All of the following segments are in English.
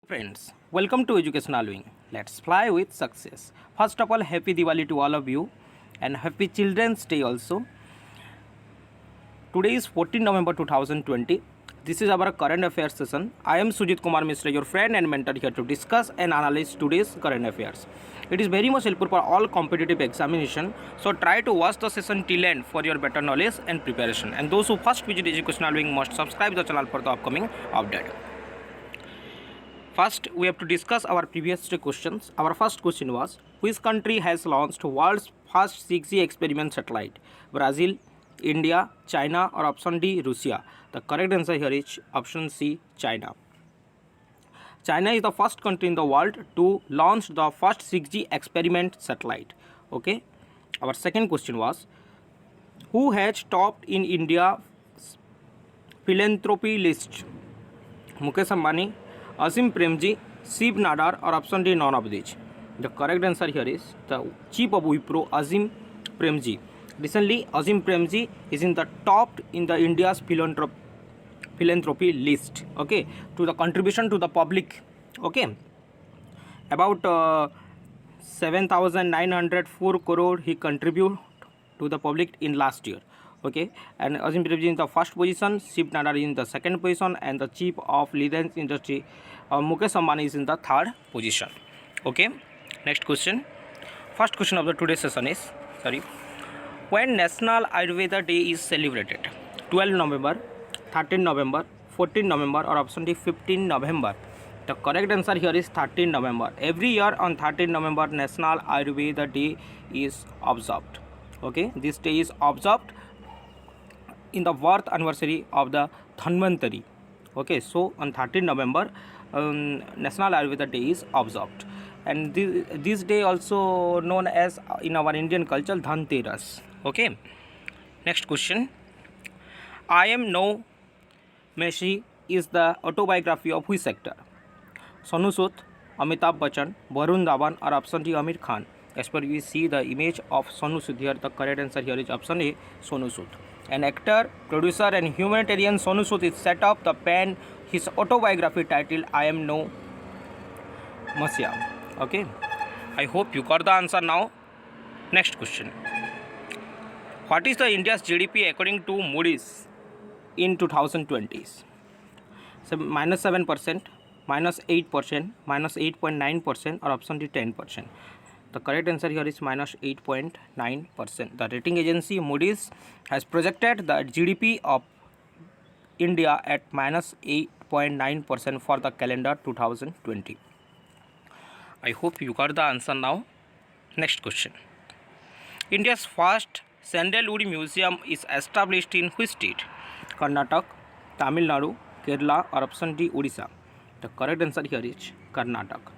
Friends, welcome to Educational Wing. Let's fly with success. First of all, happy Diwali to all of you and happy Children's Day also. Today is 14 November 2020. This is our current affairs session. I am Sujit Kumar Mishra, your friend and mentor here to discuss and analyze today's current affairs. It is very much helpful for all competitive examination. So try to watch the session till end for your better knowledge and preparation. And those who first visit Educational Wing must subscribe the channel for the upcoming update. First, we have to discuss our previous questions. Our first question was, which country has launched world's first 6G experiment satellite? Brazil, India, China, or option D, Russia? The correct answer here is option C, China. China is the first country in the world to launch the first 6G experiment satellite. Okay. Our second question was, who has topped in India's philanthropy list? Mukesh Ambani, Azim Premji, Shiv Nadar, or option D, none of these. The correct answer here is the chief of Wipro, Azim Premji. Recently, Azim Premji is in the top in the India's philanthropy list. Okay, to the contribution to the public. Okay, about 7,904 crore he contributed to the public in last year. Okay, and Azim Premji in the first position, Shiv Nadar in the second position, and the chief of Reliance Industry, Mukesh Ambani, is in the third position. Okay, next question. First question of the today's session is, when National Ayurveda Day is celebrated? 12 November, 13 November, 14 November, or option D, 15 November? The correct answer here is 13 November. Every year on 13 November, National Ayurveda Day is observed. Okay, this day is observed in the birth anniversary of the Dhanvantari. Okay, so on 13 November, National Ayurveda Day is observed. And this day also known as in our Indian culture Dhanteras. Okay, next question. I Am No Messi is the autobiography of which actor? Sonu Sood, Amitabh Bachchan, Varun Dhawan, or option D, Amir Khan? As per we see the image of Sonu Sood here, the correct answer here is option A, Sonu Sood. An actor, producer and humanitarian, Sonu Sood is set up the pen his autobiography titled I Am No Messi. Okay, I hope you got the answer now. Next question. What is the India's GDP according to Moody's in 2020? So -7%, -8%, -8.9%, or option D, 10%. The correct answer here is -8.9%. The rating agency Moody's has projected the GDP of India at -8.9% for the calendar 2020. I hope you got the answer now. Next question. India's first Sandalwood Museum is established in which state? Karnataka, Tamil Nadu, Kerala, or option D, Odisha? The correct answer here is Karnataka.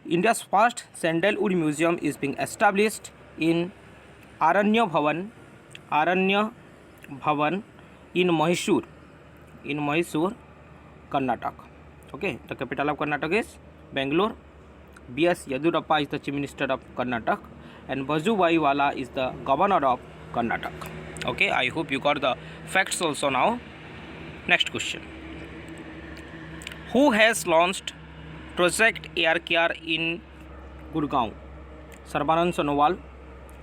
India's first Sandalwood Museum is being established in Aranya Bhavan in Mysore, Karnataka. Okay, the capital of Karnataka is Bangalore. B.S. Yedurappa is the Chief Minister of Karnataka, and Vajubhai Wala is the Governor of Karnataka. Okay, I hope you got the facts also now. Next question. Who has launched Project Air Care in Gurgaon? Sarbanand Sonowal,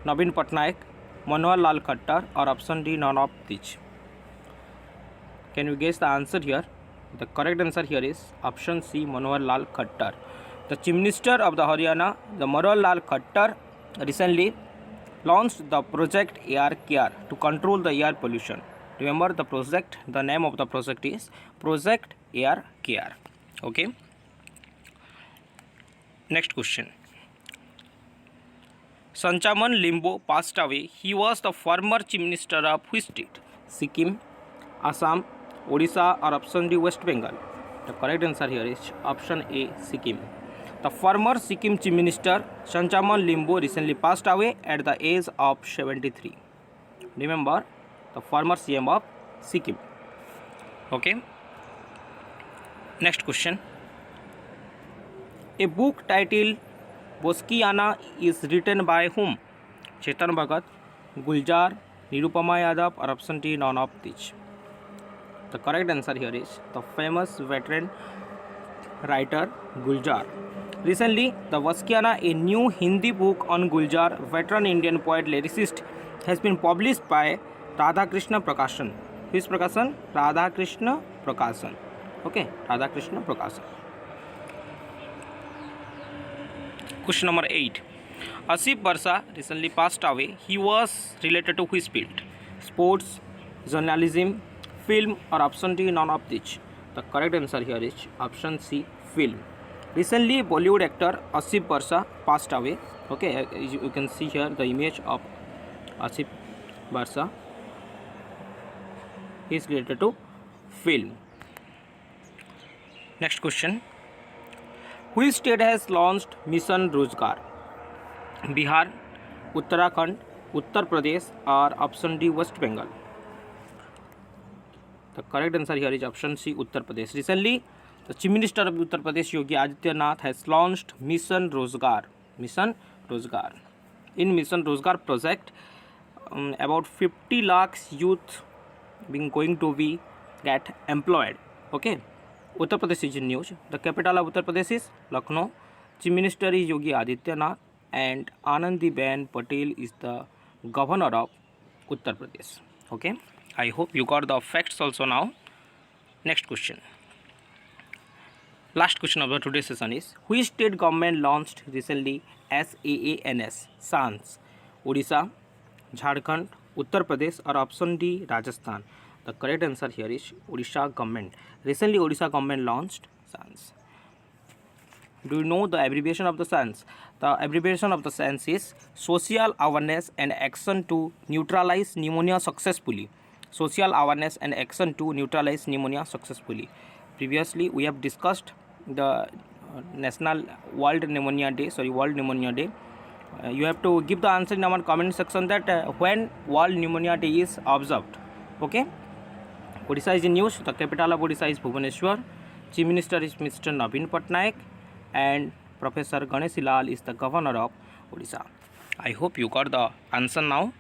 Naveen Patnaik, Manohar Lal Khattar, or option D, none of these? Can you guess the answer here? The correct answer here is option C, Manohar Lal Khattar. The Chief Minister of the Haryana, the Manohar Lal Khattar, recently launched the Project Air Care to control the air pollution. Remember the project, the name of the project is Project Air Care. Okay. Next question. Sanchaman Limbo passed away. He was the former Chief Minister of which state? Sikkim, Assam, Odisha, or option D, West Bengal? The correct answer here is option A, Sikkim. The former Sikkim Chief Minister Sanchaman Limbo recently passed away at the age of 73. Remember, the former CM of Sikkim. Okay. Next question. A book titled Boskiana is written by whom? Chetan Bhagat, Guljar, Nirupama Yadav, or option D, none of these? The correct answer here is the famous veteran writer Gulzar. Recently, the Vaskiana, a new Hindi book on Gulzar, veteran Indian poet lyricist, has been published by Radhakrishna Prakashan. Which Prakashan? Radhakrishna Prakashan. Okay, Radhakrishna Prakashan. Question number 8. Asif Barsa recently passed away. He was related to which field? Sports, journalism, film, or option D, none of which? The correct answer here is option C, film. Recently, Bollywood actor Asif Barsa passed away. Okay, you can see here the image of Asif Barsa. He is related to film. Next question. Which state has launched Mission Rozgar? Bihar, Uttarakhand, Uttar Pradesh, or option D, West Bengal? The correct answer here is option C, Uttar Pradesh. Recently, the Chief Minister of Uttar Pradesh, Yogi Adityanath, has launched Mission Rozgar. Mission Rozgar. In Mission Rozgar project, about 50 lakhs youth being going to be get employed. Okay. Uttar Pradesh is in news. The capital of Uttar Pradesh is Lucknow. Chief Minister is Yogi Adityanath, and Anandiben Patel is the governor of Uttar Pradesh. Okay, I hope you got the facts also now. Next question. Last question of the today's session is: which state government launched recently SAANS? SANS. Odisha, Jharkhand, Uttar Pradesh, or option D, Rajasthan? The correct answer here is Odisha government. Recently, Odisha government launched SANS. Do you know the abbreviation of the SANS? The abbreviation of the SANS is Social Awareness and Action to Neutralize Pneumonia Successfully. Social Awareness and Action to Neutralize Pneumonia Successfully. Previously, we have discussed the National World Pneumonia Day. You have to give the answer in our comment section that when World Pneumonia Day is observed. Okay. Odisha is in news. The capital of Odisha is Bhubaneswar. Chief Minister is Mr. Naveen Patnaik, and Professor Ganesh Lal is the governor of Odisha. I hope you got the answer now.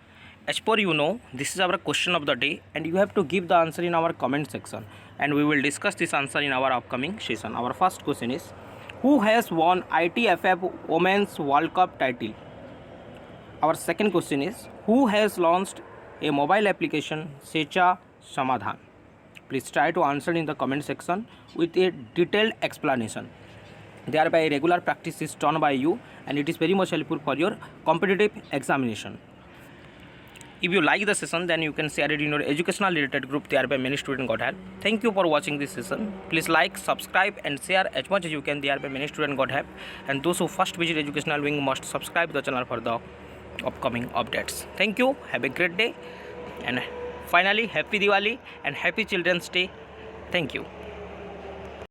As per you know, this is our question of the day, and you have to give the answer in our comment section, and we will discuss this answer in our upcoming session. Our first question is: who has won ITFF Women's World Cup title? Our second question is: who has launched a mobile application, Secha Samadhan? Please try to answer in the comment section with a detailed explanation. Thereby, regular practice is done by you, and it is very much helpful for your competitive examination. If you like the session, then you can share it in your educational related group. Thereby, many students got help. Thank you for watching this session. Please like, subscribe, and share as much as you can. Thereby, many students got help. And those who first visit educational wing must subscribe the channel for the upcoming updates. Thank you. Have a great day, and finally, happy Diwali and happy Children's Day. Thank you.